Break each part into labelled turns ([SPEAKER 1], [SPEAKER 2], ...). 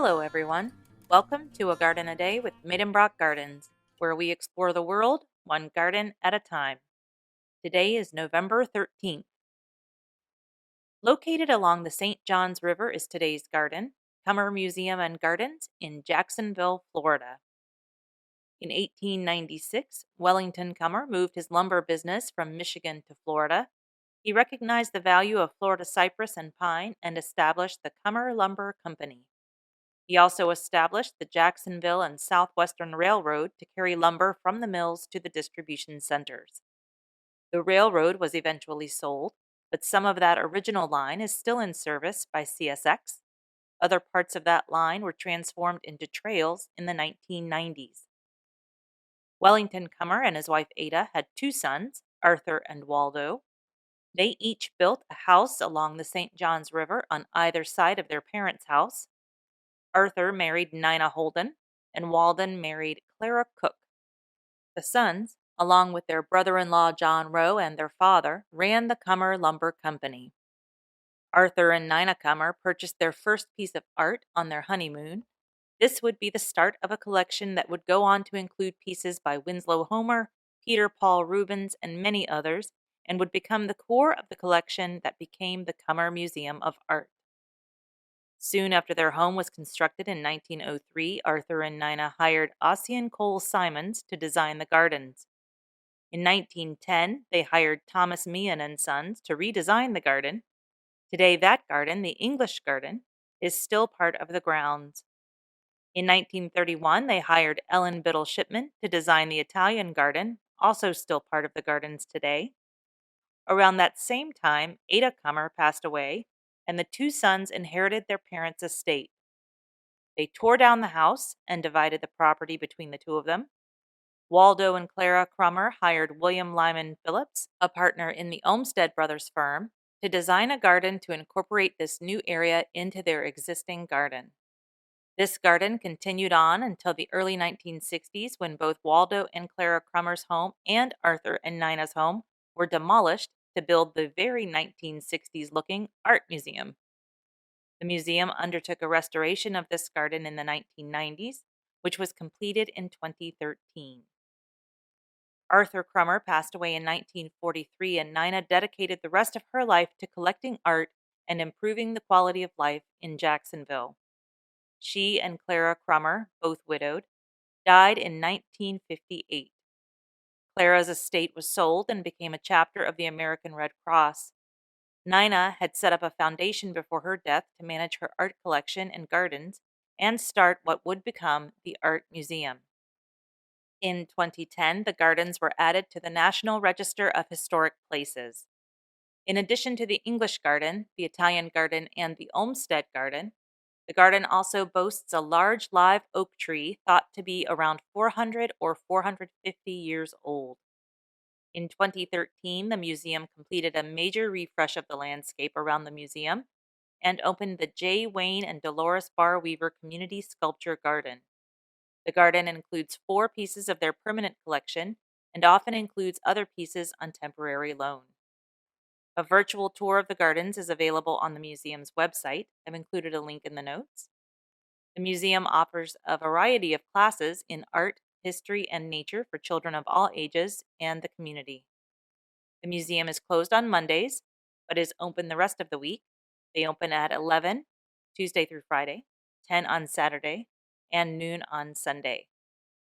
[SPEAKER 1] Hello, everyone. Welcome to A Garden a Day with Maidenbrock Gardens, where we explore the world one garden at a time. Today is November 13th. Located along the St. Johns River is today's garden, Cummer Museum and Gardens in Jacksonville, Florida. In 1896, Wellington Cummer moved his lumber business from Michigan to Florida. He recognized the value of Florida cypress and pine and established the Cummer Lumber Company. He also established the Jacksonville and Southwestern Railroad to carry lumber from the mills to the distribution centers. The railroad was eventually sold, but some of that original line is still in service by CSX. Other parts of that line were transformed into trails in the 1990s. Wellington Cummer and his wife Ada had two sons, Arthur and Waldo. They each built a house along the St. Johns River on either side of their parents' house. Arthur married Nina Holden, and Walden married Clara Cook. The sons, along with their brother-in-law John Rowe and their father, ran the Cummer Lumber Company. Arthur and Nina Cummer purchased their first piece of art on their honeymoon. This would be the start of a collection that would go on to include pieces by Winslow Homer, Peter Paul Rubens, and many others, and would become the core of the collection that became the Cummer Museum of Art. Soon after their home was constructed in 1903, Arthur and Nina hired Ossian Cole Simons to design the gardens. In 1910, they hired Thomas Meehan and Sons to redesign the garden. Today, that garden, the English Garden, is still part of the grounds. In 1931, they hired Ellen Biddle Shipman to design the Italian Garden, also still part of the gardens today. Around that same time, Ada Cummer passed away, and the two sons inherited their parents' estate. They tore down the house and divided the property between the two of them. Waldo and Clara Cummer hired William Lyman Phillips, a partner in the Olmsted Brothers firm, to design a garden to incorporate this new area into their existing garden. This garden continued on until the early 1960s when both Waldo and Clara Cummer's home and Arthur and Nina's home were demolished to build the very 1960s-looking art museum. The museum undertook a restoration of this garden in the 1990s, which was completed in 2013. Arthur Cummer passed away in 1943, and Nina dedicated the rest of her life to collecting art and improving the quality of life in Jacksonville. She and Clara Cummer, both widowed, died in 1958. Clara's estate was sold and became a chapter of the American Red Cross. Nina had set up a foundation before her death to manage her art collection and gardens and start what would become the Art Museum. In 2010, the gardens were added to the National Register of Historic Places. In addition to the English Garden, the Italian Garden, and the Olmsted Garden, the garden also boasts a large live oak tree thought to be around 400 or 450 years old. In 2013, the museum completed a major refresh of the landscape around the museum and opened the J. Wayne and Dolores Barr Weaver Community Sculpture Garden. The garden includes 4 pieces of their permanent collection and often includes other pieces on temporary loan. A virtual tour of the gardens is available on the museum's website. I've included a link in the notes. The museum offers a variety of classes in art, history, and nature for children of all ages and the community. The museum is closed on Mondays, but is open the rest of the week. They open at 11, Tuesday through Friday, 10 on Saturday, and noon on Sunday.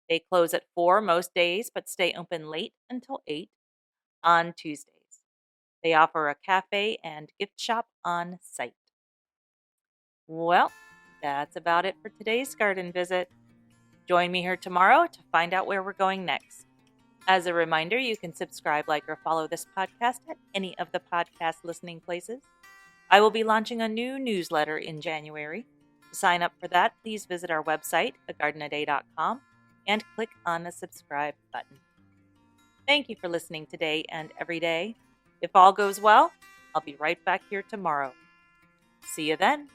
[SPEAKER 1] They close at 4 most days, but stay open late until 8 on Tuesdays. They offer a cafe and gift shop on site. Well, that's about it for today's garden visit. Join me here tomorrow to find out where we're going next. As a reminder, you can subscribe, like, or follow this podcast at any of the podcast listening places. I will be launching a new newsletter in January. To sign up for that, please visit our website, agardenaday.com, and click on the subscribe button. Thank you for listening today and every day. If all goes well, I'll be right back here tomorrow. See you then.